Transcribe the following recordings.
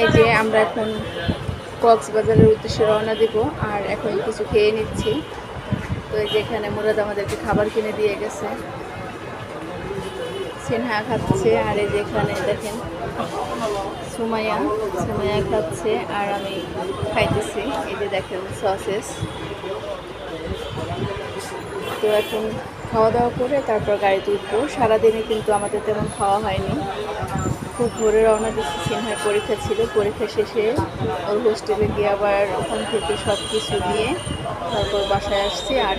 এই যে আমরা এখন কক্সবাজারের উদ্দেশ্যে রওনা দিব, আর এখন কিছু খেয়ে নিচ্ছি। তো এই যে এখানে মুরাদ আমাদেরকে খাবার কিনে দিয়ে গেছে, সিনহা খাচ্ছে, আর এই যে এখানে দেখেন সুমাইয়া খাচ্ছে, আর আমি খাইতেছি। এই যে দেখেন সসেস। তো এখন খাওয়া দাওয়া করে তারপর গাড়িতে উঠবো। সারাদিনে কিন্তু আমাদের তেমন খাওয়া হয়নি, খুব ভোরে রওনা দিচ্ছি। সিনহার পরীক্ষা ছিল, পরীক্ষা শেষে ওর হোস্টেলে গিয়ে আবার ওখান থেকে সব কিছু নিয়ে তারপর বাসায় আসছি, আর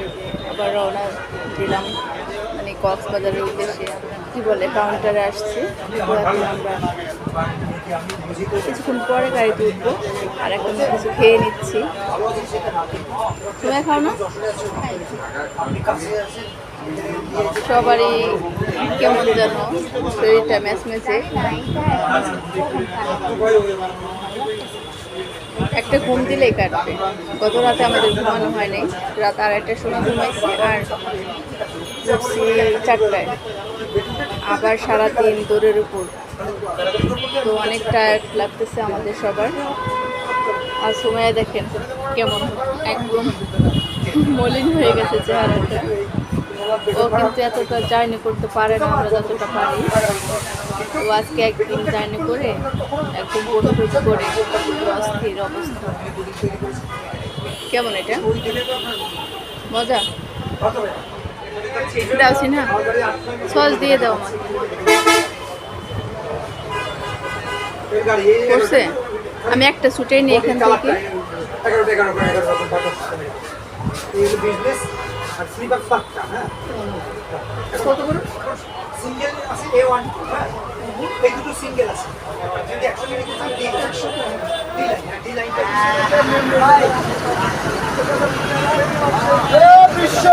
আবার রওনা দিলাম মানে কক্সবাজারের উদ্দেশ্যে, কি বলে কাউন্টারে আসছি। তো এখন আমরা কিছুক্ষণ পরে গাড়িতে উঠবো, আর এখন কিছু খেয়ে নিচ্ছি। তুমি খাও না? সবারই কেমন যেন শরীরটা ম্যাচমেচে। একটা ঘুম দিলেই কাটবে। গত রাতে আমাদের ঘুমানো হয়নি, রাত 2:30টার সময় ঘুমাইছি, আর উঠছি 4টায়। আবার সারাদিন দৌড়ের উপর, তো অনেক টায়ার্ড লাগতেছে আমাদের সবার। আর সময় দেখেন কেমন একদম মলিন হয়ে গেছে চেহারাটা। ও কিন্তু এতটা জার্নি করতে পারে না, আমরা যতটা পারি। ও আজকে একদিন জার্নি করে একদম বোট করে অস্থির অবস্থা। কেমন এটা মজা? দাওছি না, সস দিয়ে দাও করছে। আমি একটা ছুটেই নিই এখান থেকে। কত করে? সিঙ্গেল আছে A1, হ্যাঁ, এই দুটো সিঙ্গেল আছে। যদি একসঙ্গে নিতে চান ডি লাইনটা বিশ্ব